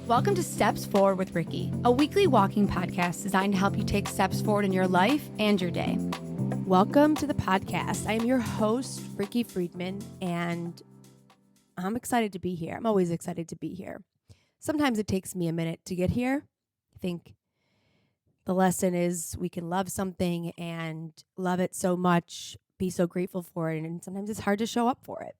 Welcome to Steps Forward with Ricky, a weekly walking podcast designed to help you take steps forward in your life and your day. Welcome to the podcast. I am your host, Ricky Friedman, and I'm excited to be here. I'm always excited to be here. Sometimes it takes me a minute to get here. I think the lesson is we can love something and love it so much, be so grateful for it, and sometimes it's hard to show up for it.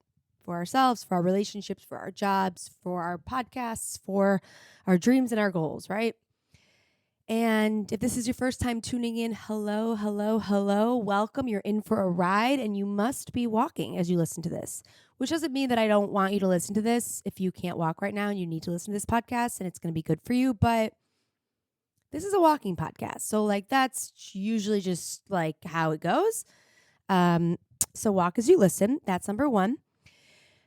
For ourselves, for our relationships, for our jobs, for our podcasts, for our dreams and our goals, right? And if this is your first time tuning in, hello, welcome. You're in for a ride and you must be walking as you listen to this, which doesn't mean that I don't want you to listen to this if you can't walk right now and you need to listen to this podcast and it's going to be good for you, but this is a walking podcast. So that's usually just how it goes. So walk as you listen. That's number one.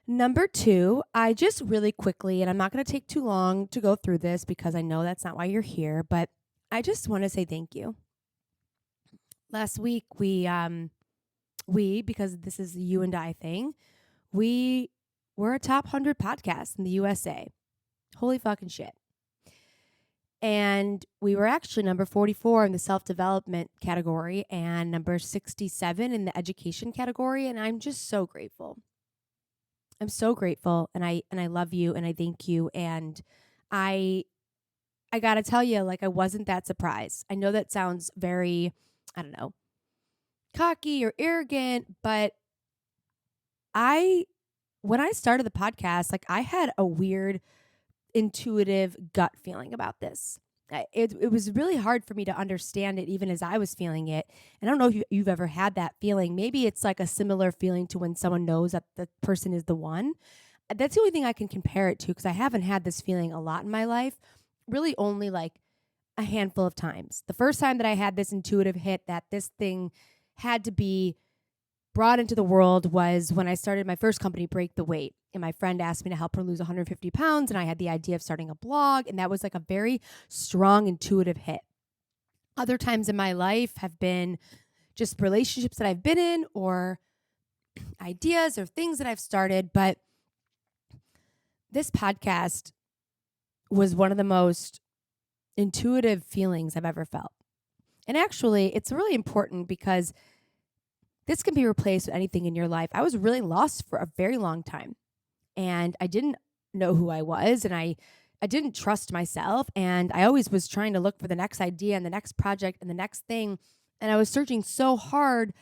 Number two, I just really quickly, and I'm not going to take too long to go through this because I know that's not why you're here, but I just want to say thank you. Last week, we, because this is a you and I thing, we were a top 100 podcast in the USA. Holy fucking shit. And we were actually number 44 in the self-development category and number 67 in the education category, and I'm just so grateful. I'm so grateful and I love you and I thank you. And I got to tell you, I wasn't that surprised. I know that sounds very, cocky or arrogant, but when I started the podcast, I had a weird intuitive gut feeling about this. It was really hard for me to understand it even as I was feeling it. And I don't know if you've ever had that feeling. Maybe it's a similar feeling to when someone knows that the person is the one. That's the only thing I can compare it to because I haven't had this feeling a lot in my life, really only a handful of times. The first time that I had this intuitive hit that this thing had to be brought into the world was when I started my first company, Break the Weight. And my friend asked me to help her lose 150 pounds. And I had the idea of starting a blog. And that was a very strong intuitive hit. Other times in my life have been just relationships that I've been in or ideas or things that I've started. But this podcast was one of the most intuitive feelings I've ever felt. And actually, it's really important because this can be replaced with anything in your life. I was really lost for a very long time. And I didn't know who I was. And I didn't trust myself. And I always was trying to look for the next idea and the next project and the next thing. And I was searching so hard.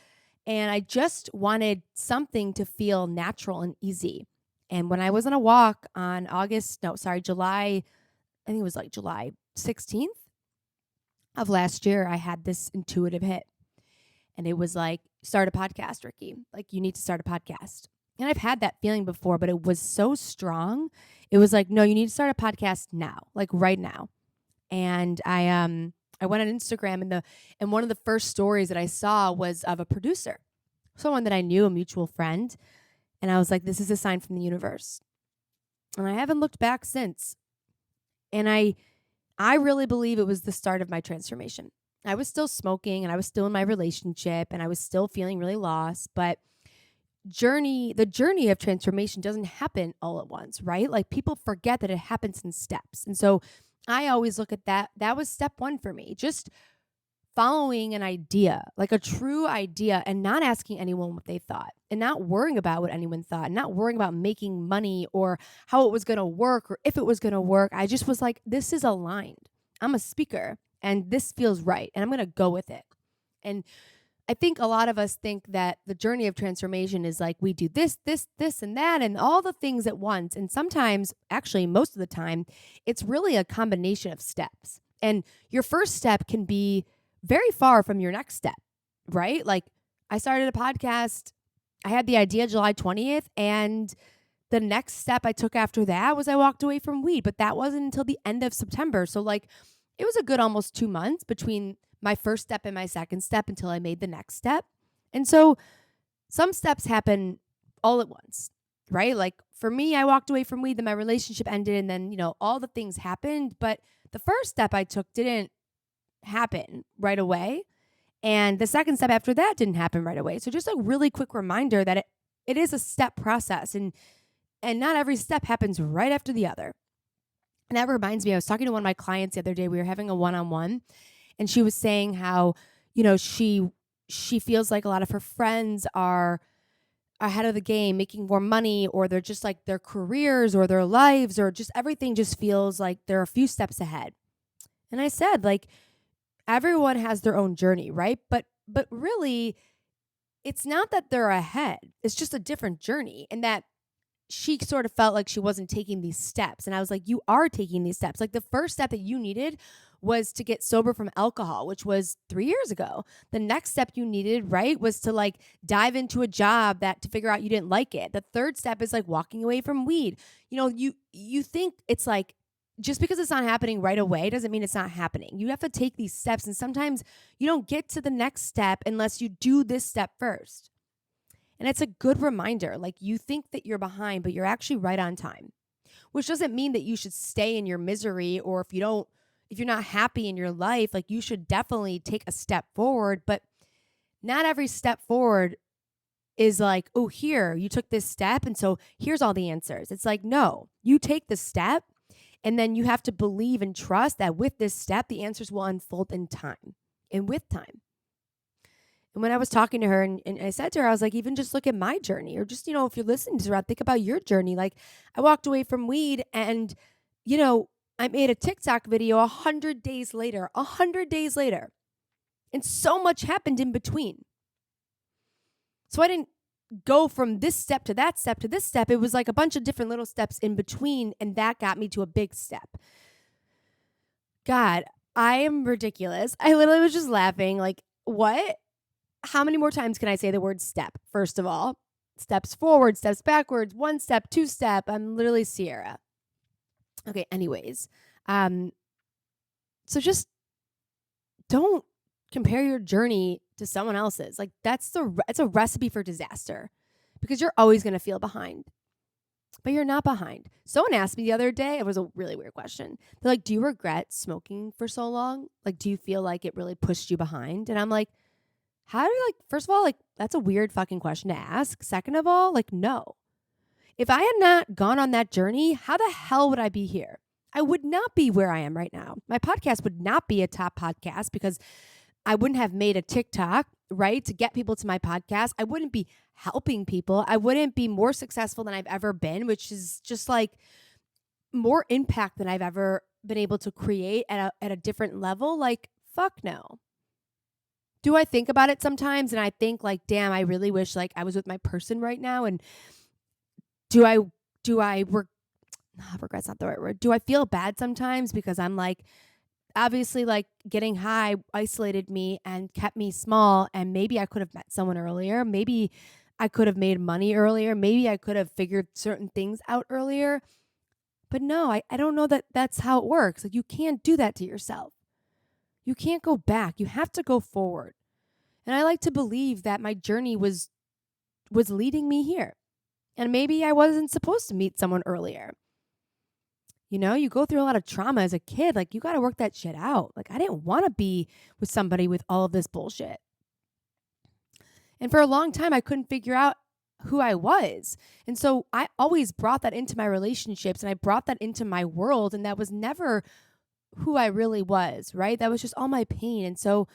And I just wanted something to feel natural and easy. And when I was on a walk on July 16th of last year, I had this intuitive hit. And it was start a podcast, Ricky. You need to start a podcast. And I've had that feeling before, but it was so strong. It was no, you need to start a podcast now, right now. And I went on Instagram and one of the first stories that I saw was of a producer, someone that I knew, a mutual friend. And I was this is a sign from the universe. And I haven't looked back since. And I really believe it was the start of my transformation. I was still smoking and I was still in my relationship and I was still feeling really lost, but the journey of transformation doesn't happen all at once, right? People forget that it happens in steps. And so I always look at that. That was step one for me, just following an idea, a true idea and not asking anyone what they thought and not worrying about what anyone thought and not worrying about making money or how it was going to work or if it was going to work. I just was this is aligned. I'm a speaker. And this feels right. And I'm going to go with it. And I think a lot of us think that the journey of transformation is we do this, and that, and all the things at once. And sometimes, actually, most of the time, it's really a combination of steps. And your first step can be very far from your next step, right? I started a podcast. I had the idea July 20th. And the next step I took after that was I walked away from weed. But that wasn't until the end of September. So it was a good almost 2 months between my first step and my second step until I made the next step. And so some steps happen all at once, right? For me, I walked away from weed, then my relationship ended, and then, all the things happened. But the first step I took didn't happen right away. And the second step after that didn't happen right away. So just a really quick reminder that it is a step process and not every step happens right after the other. And that reminds me, I was talking to one of my clients the other day. We were having a one-on-one, and she was saying how, she feels like a lot of her friends are ahead of the game, making more money, or they're just like their careers or their lives or just everything just feels like they're a few steps ahead. And I said, like, everyone has their own journey, right? But really, it's not that they're ahead. It's just a different journey. And that she sort of felt like she wasn't taking these steps. And I was like, you are taking these steps. Like, the first step that you needed was to get sober from alcohol, which was 3 years ago. The next step you needed, right, was to like dive into a job that to figure out you didn't like it. The third step is like walking away from weed. You think it's like, just because it's not happening right away doesn't mean it's not happening. You have to take these steps. And sometimes you don't get to the next step unless you do this step first. And it's a good reminder. Like, you think that you're behind, but you're actually right on time, which doesn't mean that you should stay in your misery, or if you're not happy in your life, like, you should definitely take a step forward. But not every step forward is like, oh, here, you took this step, and so here's all the answers. It's like, no, you take the step, and then you have to believe and trust that with this step, the answers will unfold in time and with time. And when I was talking to her, and I said to her, I was like, even just look at my journey, or just, if you're listening to her, think about your journey. Like, I walked away from weed, and, I made a TikTok video 100 days later, and so much happened in between. So I didn't go from this step to that step to this step. It was like a bunch of different little steps in between, and that got me to a big step. God, I am ridiculous. I literally was just laughing. Like, what? How many more times can I say the word step? First of all, steps forward, steps backwards, one step, two step. I'm literally Sierra. Okay, anyways. So just don't compare your journey to someone else's. Like, it's a recipe for disaster, because you're always going to feel behind. But you're not behind. Someone asked me the other day, it was a really weird question. They're like, do you regret smoking for so long? Like, do you feel like it really pushed you behind? And I'm like, first of all, like, that's a weird fucking question to ask. Second of all, like, no. If I had not gone on that journey, how the hell would I be here? I would not be where I am right now. My podcast would not be a top podcast, because I wouldn't have made a TikTok, right, to get people to my podcast. I wouldn't be helping people. I wouldn't be more successful than I've ever been, which is just like more impact than I've ever been able to create at a different level. Like, fuck no. Do I think about it sometimes? And I think, like, damn, I really wish like I was with my person right now. And regret's not the right word. Do I feel bad sometimes because I'm like, obviously, like, getting high isolated me and kept me small, and maybe I could have met someone earlier. Maybe I could have made money earlier. Maybe I could have figured certain things out earlier. But no, I don't know that that's how it works. Like, you can't do that to yourself. You can't go back. You have to go forward. And I like to believe that my journey was leading me here. And maybe I wasn't supposed to meet someone earlier. You go through a lot of trauma as a kid. Like, you got to work that shit out. Like, I didn't want to be with somebody with all of this bullshit. And for a long time, I couldn't figure out who I was. And so I always brought that into my relationships, and I brought that into my world. And that was never who I really was, right? That was just all my pain. And so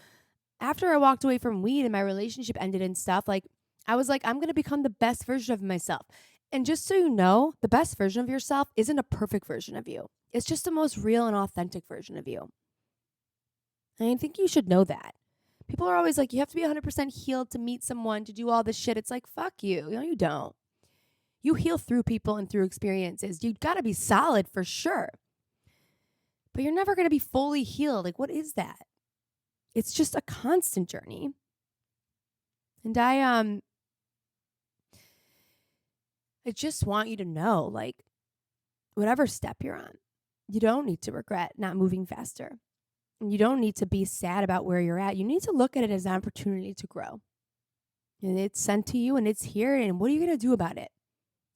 after I walked away from weed and my relationship ended and stuff, like, I was like, I'm going to become the best version of myself. And just so you know, the best version of yourself isn't a perfect version of you. It's just the most real and authentic version of you. And I think you should know that. People are always like, you have to be 100% healed to meet someone, to do all this shit. It's like, fuck you. No, you don't. You heal through people and through experiences. You've got to be solid for sure. But you're never going to be fully healed. Like, what is that? It's just a constant journey. And I just want you to know, like, whatever step you're on, you don't need to regret not moving faster. And you don't need to be sad about where you're at. You need to look at it as an opportunity to grow. And it's sent to you and it's here. And what are you going to do about it?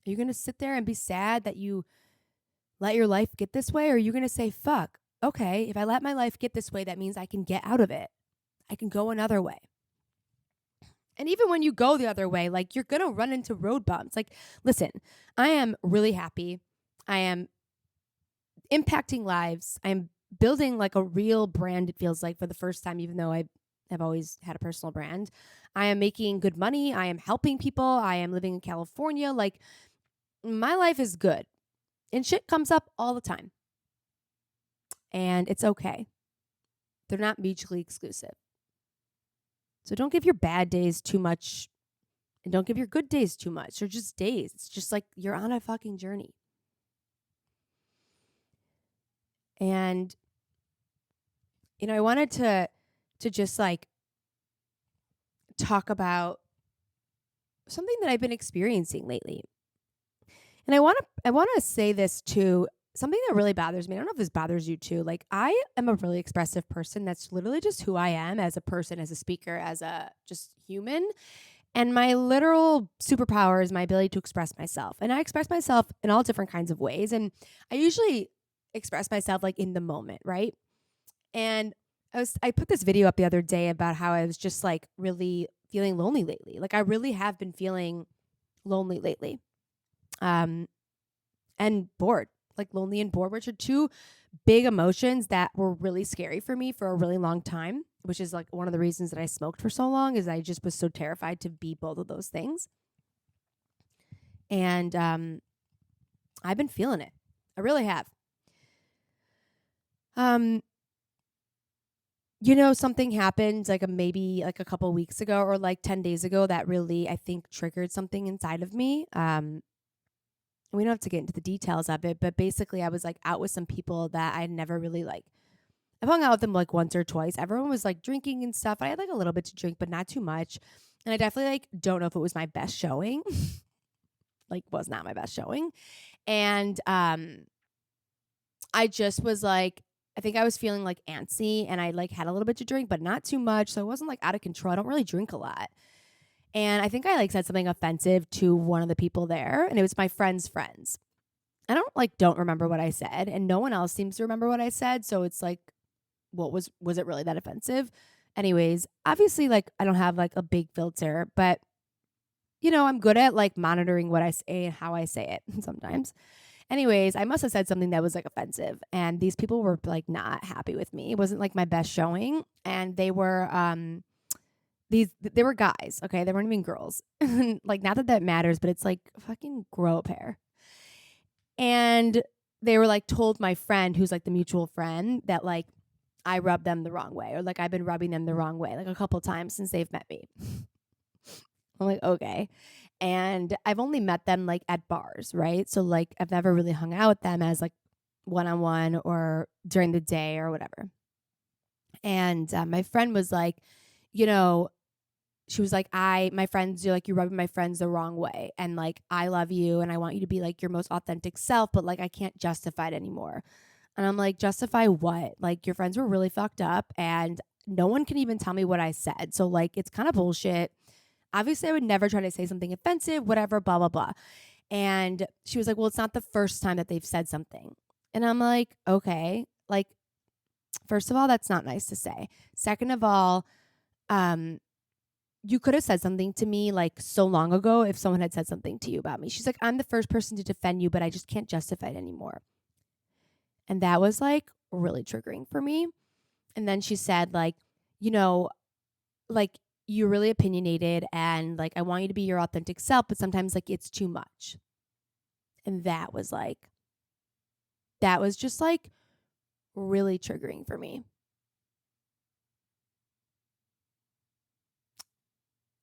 Are you going to sit there and be sad that you let your life get this way? Or are you going to say, fuck, okay, if I let my life get this way, that means I can get out of it. I can go another way. And even when you go the other way, like, you're going to run into road bumps. Like, listen, I am really happy. I am impacting lives. I'm building like a real brand, it feels like, for the first time, even though I have always had a personal brand. I am making good money. I am helping people. I am living in California. Like, my life is good. And shit comes up all the time. And it's okay. They're not mutually exclusive. So don't give your bad days too much, and don't give your good days too much. They're just days. It's just like you're on a fucking journey. And I wanted to just like talk about something that I've been experiencing lately. And I want to say this too. Something that really bothers me. I don't know if this bothers you too. Like, I am a really expressive person. That's literally just who I am as a person, as a speaker, as a just human. And my literal superpower is my ability to express myself. And I express myself in all different kinds of ways. And I usually express myself like in the moment, right? And I put this video up the other day about how I was just like really feeling lonely lately. Like, I really have been feeling lonely lately. And bored. Like, lonely and bored, which are two big emotions that were really scary for me for a really long time, which is like one of the reasons that I smoked for so long, is I just was so terrified to be both of those things. And I've been feeling it. I really have. Something happened like maybe like a couple weeks ago or like 10 days ago that really, I think, triggered something inside of me. We don't have to get into the details of it, but basically I was like out with some people that I never really like. I've hung out with them like once or twice. Everyone was like drinking and stuff. I had like a little bit to drink, but not too much. And I definitely like don't know if it was my best showing. Like, was not my best showing. And I just was like, I think I was feeling like antsy, and I like had a little bit to drink, but not too much. So I wasn't like out of control. I don't really drink a lot. And I think I like said something offensive to one of the people there, and it was my friend's friends. I don't remember what I said, and no one else seems to remember what I said. So it's like, what was it really that offensive? Anyways, obviously, like, I don't have like a big filter, but I'm good at like monitoring what I say and how I say it sometimes. Anyways, I must have said something that was like offensive, and these people were like not happy with me. It wasn't like my best showing, and they were they were guys, okay? They weren't even girls. Like, not that that matters, but it's like, fucking grow a pair. And they were like told my friend, who's like the mutual friend, that like I rubbed them the wrong way, or like I've been rubbing them the wrong way like a couple times since they've met me. I'm like, okay. And I've only met them like at bars, right? So like I've never really hung out with them as like one-on-one or during the day or whatever. And my friend was like, she was like, my friends, you're rubbing my friends the wrong way. And like, I love you and I want you to be like your most authentic self, but like, I can't justify it anymore. And I'm like, justify what? Like, your friends were really fucked up and no one can even tell me what I said. So like, it's kind of bullshit. Obviously, I would never try to say something offensive, whatever, blah, blah, blah. And she was like, well, it's not the first time that they've said something. And I'm like, okay, like, first of all, that's not nice to say. Second of all, you could have said something to me like so long ago if someone had said something to you about me. She's like, I'm the first person to defend you, but I just can't justify it anymore. And that was like really triggering for me. And then she said, like, like, you're really opinionated and like I want you to be your authentic self, but sometimes like it's too much. And that was just like really triggering for me.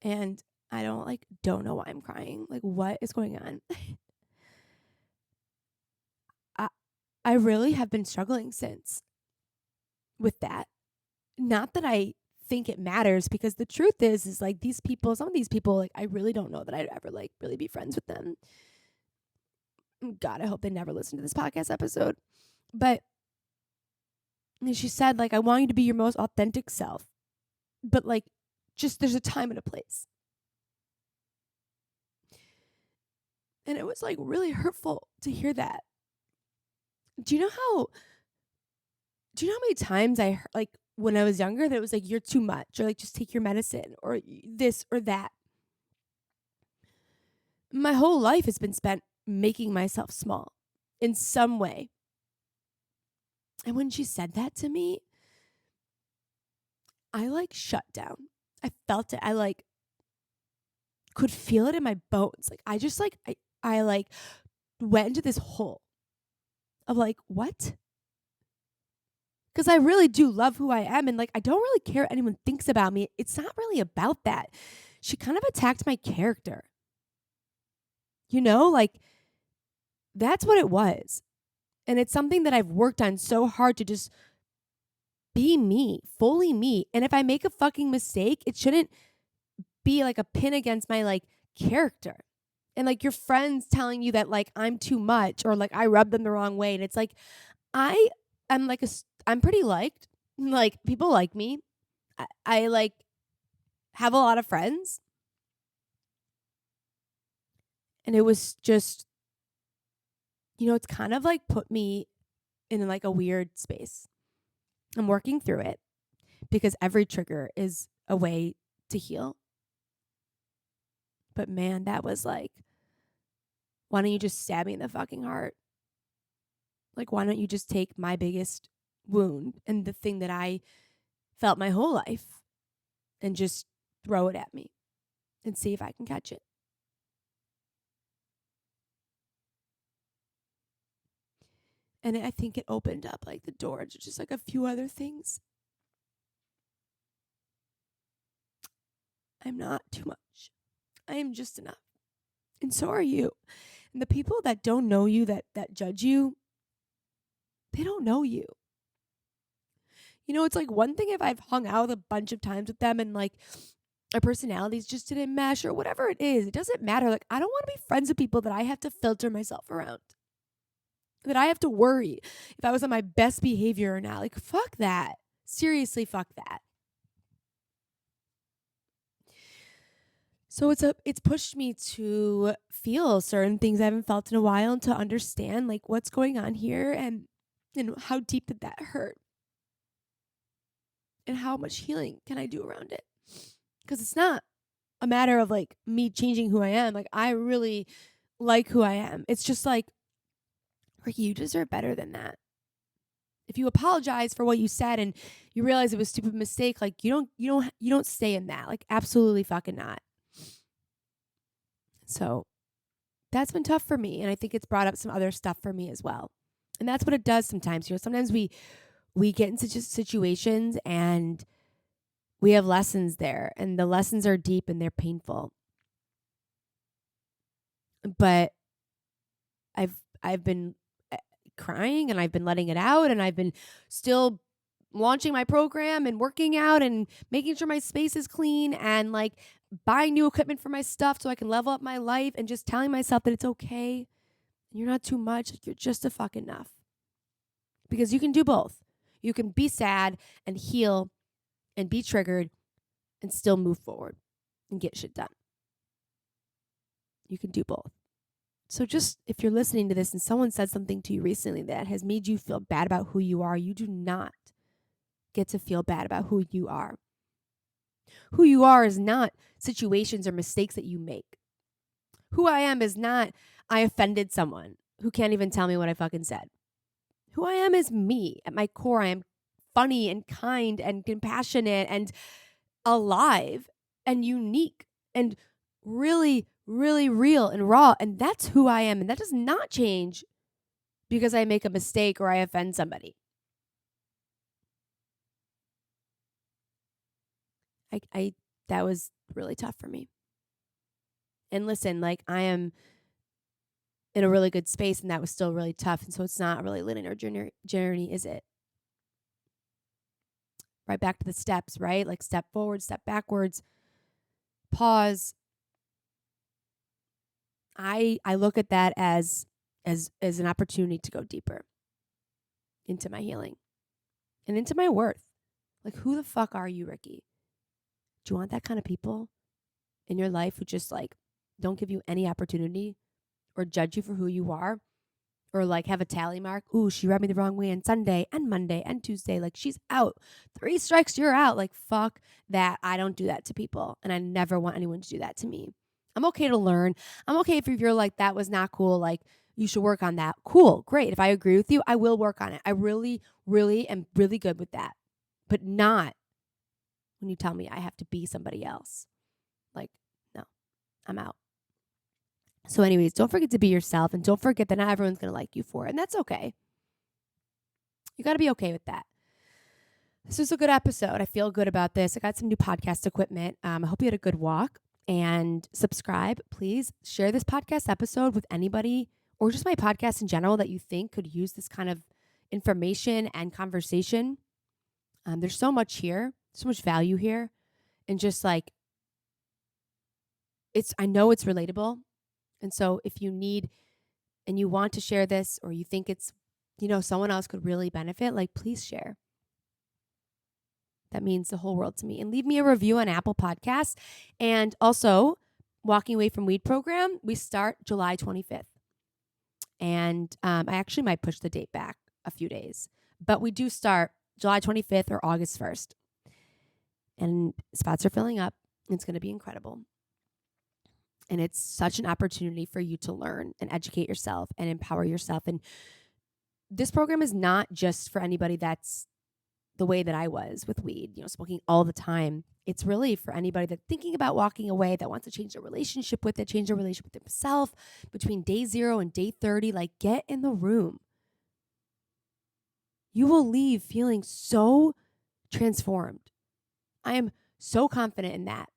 And I don't know why I'm crying. Like, what is going on? I really have been struggling since with that. Not that I think it matters, because the truth is like some of these people, like, I really don't know that I'd ever like really be friends with them. God, I hope they never listen to this podcast episode. But she said, like, I want you to be your most authentic self, but like, just there's a time and a place. And it was like really hurtful to hear that. Do you know how many times I heard, like, when I was younger, that it was like, you're too much, or like, just take your medicine, or this or that. My whole life has been spent making myself small in some way. And when she said that to me, I like shut down. I felt it. I like could feel it in my bones. Like I just like I like went into this hole of like, what? Because I really do love who I am. And like, I don't really care what anyone thinks about me. It's not really about that. She kind of attacked my character. You know, like that's what it was. And it's something that I've worked on so hard to just be me, fully me. And if I make a fucking mistake, it shouldn't be like a pin against my like character. And like your friends telling you that like I'm too much or like I rub them the wrong way. And it's like, I am like I'm pretty liked. Like people like me. I like have a lot of friends. And it was just, it's kind of like put me in like a weird space. I'm working through it because every trigger is a way to heal. But man, that was like, why don't you just stab me in the fucking heart? Like, why don't you just take my biggest wound and the thing that I felt my whole life and just throw it at me and see if I can catch it? And I think it opened up like the door to just like a few other things. I'm not too much. I am just enough. And so are you. And the people that don't know you, that judge you, they don't know you. It's like one thing if I've hung out a bunch of times with them and like our personalities just didn't mesh or whatever it is. It doesn't matter. Like, I don't want to be friends with people that I have to filter myself around. That I have to worry if I was on my best behavior or not. Like, fuck that. Seriously, fuck that. So it's pushed me to feel certain things I haven't felt in a while and to understand like what's going on here and how deep did that hurt? And how much healing can I do around it? Because it's not a matter of like me changing who I am. Like I really like who I am. It's just like, Ricky, you deserve better than that. If you apologize for what you said and you realize it was a stupid mistake, like you don't stay in that. Like absolutely fucking not. So that's been tough for me. And I think it's brought up some other stuff for me as well. And that's what it does sometimes. Sometimes we get into just situations and we have lessons there. And the lessons are deep and they're painful. But I've been crying and I've been letting it out and I've been still launching my program and working out and making sure my space is clean and like buying new equipment for my stuff so I can level up my life and just telling myself that it's okay. You're not too much. Like you're just a fuck enough. Because you can do both. You can be sad and heal and be triggered and still move forward and get shit done. You can do both. So just if you're listening to this and someone said something to you recently that has made you feel bad about who you are, you do not get to feel bad about who you are. Who you are is not situations or mistakes that you make. Who I am is not I offended someone who can't even tell me what I fucking said. Who I am is me. At my core, I am funny and kind and compassionate and alive and unique and really, really real and raw. And that's who I am. And that does not change because I make a mistake or I offend somebody. That was really tough for me. And listen, like I am in a really good space and that was still really tough. And so it's not a really linear journey, is it? Right back to the steps, right? Like step forward, step backwards, pause. I look at that as an opportunity to go deeper into my healing and into my worth. Like, who the fuck are you, Ricky? Do you want that kind of people in your life who just like don't give you any opportunity or judge you for who you are? Or like have a tally mark. Ooh, she rubbed me the wrong way on Sunday and Monday and Tuesday. Like she's out. 3 strikes, you're out. Like fuck that. I don't do that to people. And I never want anyone to do that to me. I'm okay to learn. I'm okay if you're like, that was not cool. Like you should work on that. Cool. Great. If I agree with you, I will work on it. I really, really am really good with that. But not when you tell me I have to be somebody else. Like, no, I'm out. So anyways, don't forget to be yourself, and don't forget that not everyone's going to like you for it. And that's okay. You got to be okay with that. This was a good episode. I feel good about this. I got some new podcast equipment. I hope you had a good walk, and subscribe. Please share this podcast episode with anybody, or just my podcast in general, that you think could use this kind of information and conversation. There's so much here, so much value here. And just like, I know it's relatable. And so if you need and you want to share this, or you think it's, someone else could really benefit, like, please share. That means the whole world to me. And leave me a review on Apple Podcasts. And also, Walking Away from Weed program, we start July 25th. And I actually might push the date back a few days. But we do start July 25th or August 1st. And spots are filling up. It's going to be incredible. And it's such an opportunity for you to learn and educate yourself and empower yourself. And this program is not just for anybody that's the way that I was with weed, smoking all the time. It's really for anybody that's thinking about walking away, that wants to change their relationship with it, change their relationship with themselves between day 0 and day 30. Like, get in the room. You will leave feeling so transformed. I am so confident in that.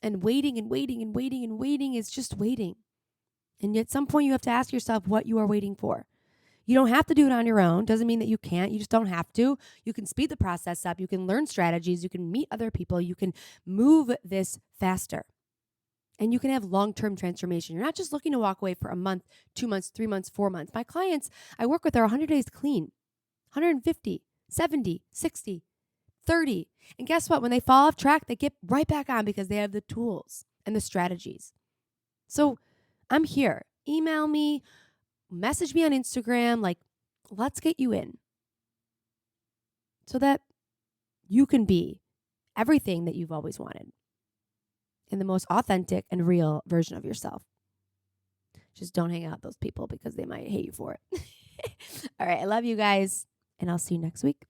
And waiting and waiting and waiting and waiting is just waiting. And at some point you have to ask yourself what you are waiting for. You don't have to do it on your own. Doesn't mean that you can't. You just don't have to. You can speed the process up. You can learn strategies. You can meet other people. You can move this faster. And you can have long-term transformation. You're not just looking to walk away for a month, 2 months, 3 months, 4 months. My clients I work with are 100 days clean, 150, 70, 60, 30. And guess what? When they fall off track, they get right back on because they have the tools and the strategies. So I'm here. Email me, message me on Instagram. Like, let's get you in so that you can be everything that you've always wanted in the most authentic and real version of yourself. Just don't hang out with those people because they might hate you for it. All right. I love you guys, and I'll see you next week.